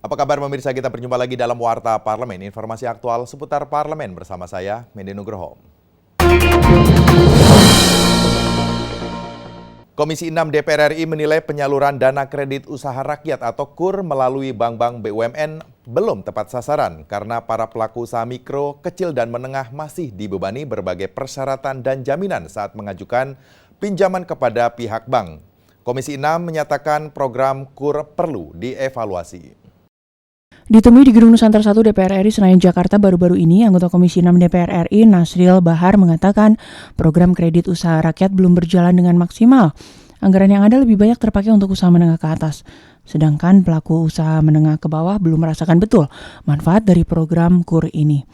Apa kabar pemirsa, kita berjumpa lagi dalam Warta Parlemen, informasi aktual seputar parlemen bersama saya, Mende Nugroho. Komisi 6 DPR RI menilai penyaluran dana kredit usaha rakyat atau KUR melalui bank-bank BUMN belum tepat sasaran karena para pelaku usaha mikro, kecil dan menengah masih dibebani berbagai persyaratan dan jaminan saat mengajukan pinjaman kepada pihak bank. Komisi 6 menyatakan program KUR perlu dievaluasi. Ditemui di Gedung Nusantara 1 DPR RI Senayan Jakarta baru-baru ini, anggota Komisi 6 DPR RI Nasril Bahar mengatakan program kredit usaha rakyat belum berjalan dengan maksimal. Anggaran yang ada lebih banyak terpakai untuk usaha menengah ke atas. Sedangkan pelaku usaha menengah ke bawah belum merasakan betul manfaat dari program KUR ini.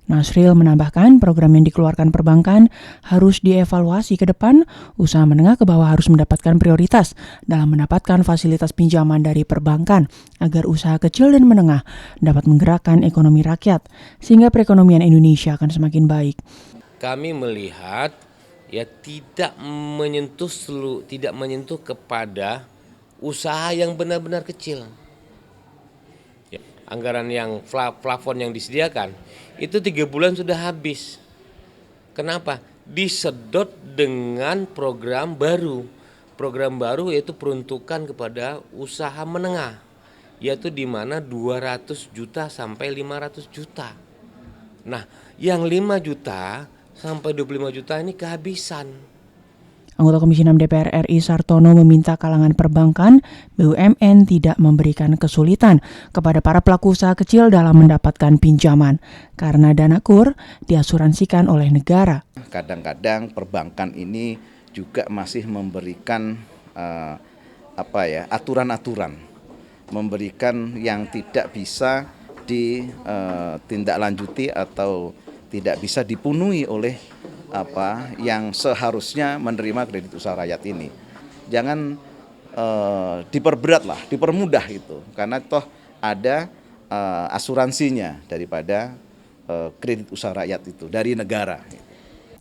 Nasril menambahkan program yang dikeluarkan perbankan harus dievaluasi ke depan, usaha menengah ke bawah harus mendapatkan prioritas dalam mendapatkan fasilitas pinjaman dari perbankan agar usaha kecil dan menengah dapat menggerakkan ekonomi rakyat sehingga perekonomian Indonesia akan semakin baik. Kami melihat tidak menyentuh kepada usaha yang benar-benar kecil. Anggaran yang plafon yang disediakan itu 3 bulan sudah habis. Kenapa? Disedot dengan program baru. Program baru yaitu peruntukan kepada usaha menengah, yaitu di mana 200 juta sampai 500 juta. Nah, yang 5 juta sampai 25 juta ini kehabisan. Anggota Komisi 6 DPR RI Sartono meminta kalangan perbankan BUMN tidak memberikan kesulitan kepada para pelaku usaha kecil dalam mendapatkan pinjaman karena dana KUR diasuransikan oleh negara. Kadang-kadang perbankan ini juga masih memberikan aturan-aturan, memberikan yang tidak bisa ditindaklanjuti atau tidak bisa dipenuhi oleh yang seharusnya menerima kredit usaha rakyat ini. Jangan diperberat lah, dipermudah itu, karena toh ada asuransinya daripada kredit usaha rakyat itu dari negara.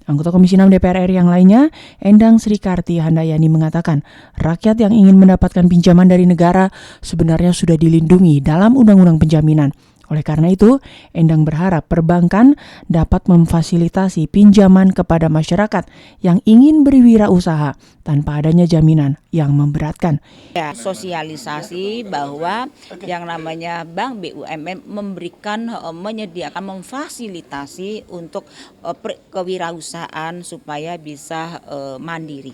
Anggota Komisi 6 DPR RI yang lainnya, Endang Srikarti Handayani mengatakan, rakyat yang ingin mendapatkan pinjaman dari negara sebenarnya sudah dilindungi dalam Undang-Undang Penjaminan. Oleh karena itu, Endang berharap perbankan dapat memfasilitasi pinjaman kepada masyarakat yang ingin berwirausaha tanpa adanya jaminan yang memberatkan. Ya, sosialisasi bahwa yang namanya bank BUMN menyediakan memfasilitasi untuk kewirausahaan supaya bisa mandiri.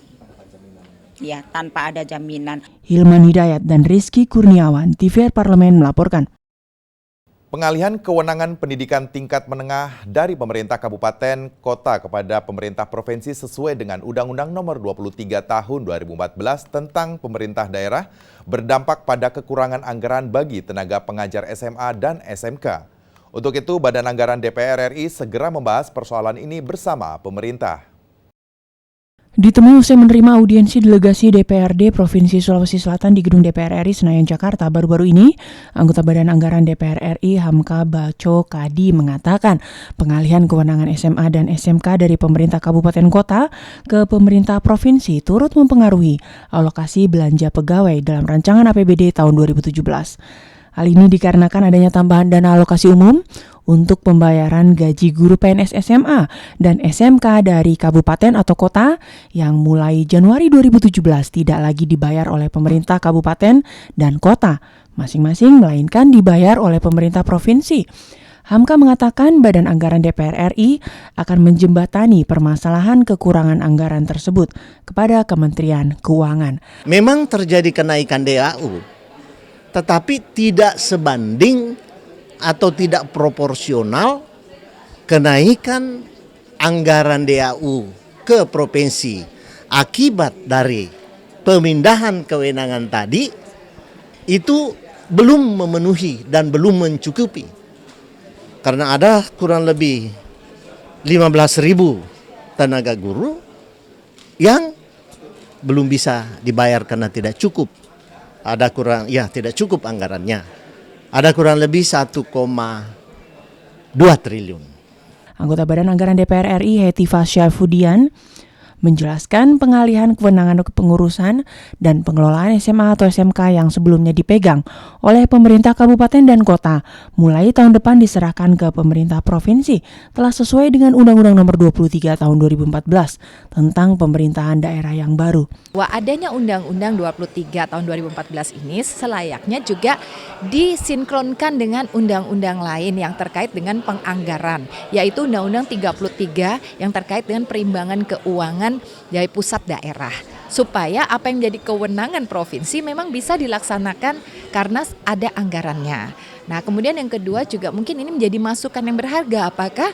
Ya, tanpa ada jaminan. Hilman Hidayat dan Rizky Kurniawan, TVR Parlemen melaporkan. Pengalihan kewenangan pendidikan tingkat menengah dari pemerintah kabupaten kota kepada pemerintah provinsi sesuai dengan Undang-Undang Nomor 23 Tahun 2014 tentang pemerintah daerah berdampak pada kekurangan anggaran bagi tenaga pengajar SMA dan SMK. Untuk itu, Badan Anggaran DPR RI segera membahas persoalan ini bersama pemerintah. Ditemui usai menerima audiensi delegasi DPRD Provinsi Sulawesi Selatan di Gedung DPR RI Senayan Jakarta baru-baru ini, anggota Badan Anggaran DPR RI Hamka Baco Kadi mengatakan pengalihan kewenangan SMA dan SMK dari pemerintah kabupaten kota ke pemerintah provinsi turut mempengaruhi alokasi belanja pegawai dalam rancangan APBD tahun 2017. Hal ini dikarenakan adanya tambahan dana alokasi umum untuk pembayaran gaji guru PNS SMA dan SMK dari kabupaten atau kota yang mulai Januari 2017 tidak lagi dibayar oleh pemerintah kabupaten dan kota masing-masing, melainkan dibayar oleh pemerintah provinsi. Hamka mengatakan Badan Anggaran DPR RI akan menjembatani permasalahan kekurangan anggaran tersebut kepada Kementerian Keuangan. Memang terjadi kenaikan DAU, tetapi tidak sebanding atau tidak proporsional kenaikan anggaran DAU ke provinsi akibat dari pemindahan kewenangan tadi itu belum memenuhi dan belum mencukupi. Karena ada kurang lebih 15.000 tenaga guru yang belum bisa dibayar karena tidak cukup. Tidak cukup anggarannya. Ada kurang lebih 1,2 triliun. Anggota Badan Anggaran DPR RI Hetifah Syafuddian menjelaskan pengalihan kewenangan kepengurusan dan pengelolaan SMA atau SMK yang sebelumnya dipegang oleh pemerintah kabupaten dan kota mulai tahun depan diserahkan ke pemerintah provinsi telah sesuai dengan Undang-Undang Nomor 23 Tahun 2014 tentang pemerintahan daerah yang baru. Bahwa adanya Undang-Undang 23 Tahun 2014 ini selayaknya juga disinkronkan dengan undang-undang lain yang terkait dengan penganggaran, yaitu Undang-Undang 33 yang terkait dengan perimbangan keuangan dari pusat daerah. Supaya apa yang menjadi kewenangan provinsi memang bisa dilaksanakan karena ada anggarannya. Nah, kemudian yang kedua juga mungkin ini menjadi masukan yang berharga, apakah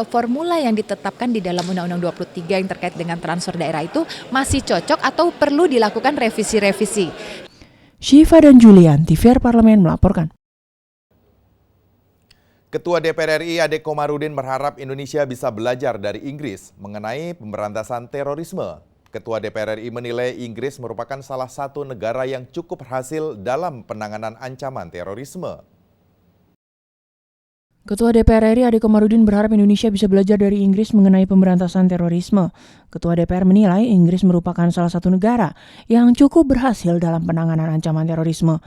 formula yang ditetapkan di dalam Undang-Undang 23 yang terkait dengan transfer daerah itu masih cocok atau perlu dilakukan revisi-revisi. Syifa dan Julian, TVR Parlemen melaporkan. Ketua DPR RI Ade Komarudin berharap Indonesia bisa belajar dari Inggris mengenai pemberantasan terorisme. Ketua DPR RI menilai Inggris merupakan salah satu negara yang cukup berhasil dalam penanganan ancaman terorisme. Ketua DPR RI Ade Komarudin berharap Indonesia bisa belajar dari Inggris mengenai pemberantasan terorisme. Ketua DPR menilai Inggris merupakan salah satu negara yang cukup berhasil dalam penanganan ancaman terorisme.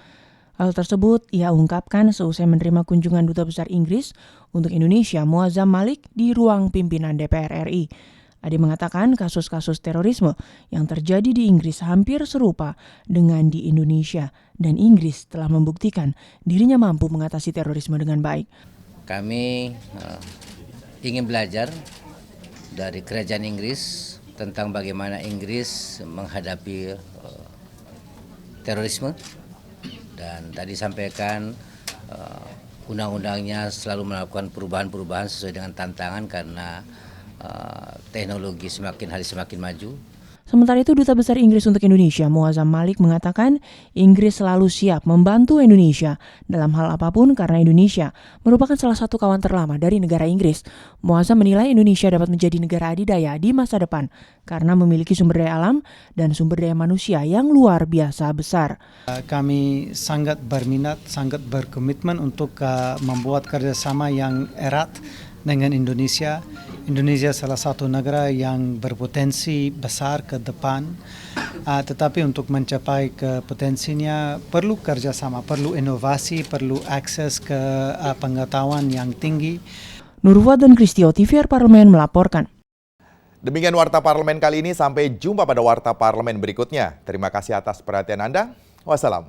Hal tersebut ia ungkapkan seusai menerima kunjungan Duta Besar Inggris untuk Indonesia Muazzam Malik di ruang pimpinan DPR RI. Ade mengatakan kasus-kasus terorisme yang terjadi di Inggris hampir serupa dengan di Indonesia dan Inggris telah membuktikan dirinya mampu mengatasi terorisme dengan baik. Kami ingin belajar dari kerajaan Inggris tentang bagaimana Inggris menghadapi terorisme. Dan tadi sampaikan undang-undangnya selalu melakukan perubahan-perubahan sesuai dengan tantangan karena teknologi semakin hari semakin maju. Sementara itu, Duta Besar Inggris untuk Indonesia, Muazzam Malik, mengatakan Inggris selalu siap membantu Indonesia dalam hal apapun karena Indonesia merupakan salah satu kawan terlama dari negara Inggris. Muazzam menilai Indonesia dapat menjadi negara adidaya di masa depan karena memiliki sumber daya alam dan sumber daya manusia yang luar biasa besar. Kami sangat berminat, sangat berkomitmen untuk membuat kerjasama yang erat dengan Indonesia. Indonesia salah satu negara yang berpotensi besar ke depan, tetapi untuk mencapai ke potensinya perlu kerjasama, perlu inovasi, perlu akses ke pengetahuan yang tinggi. Nurwat dan Kristio, TVR Parlemen melaporkan. Demikian Warta Parlemen kali ini, sampai jumpa pada Warta Parlemen berikutnya. Terima kasih atas perhatian Anda. Wassalam.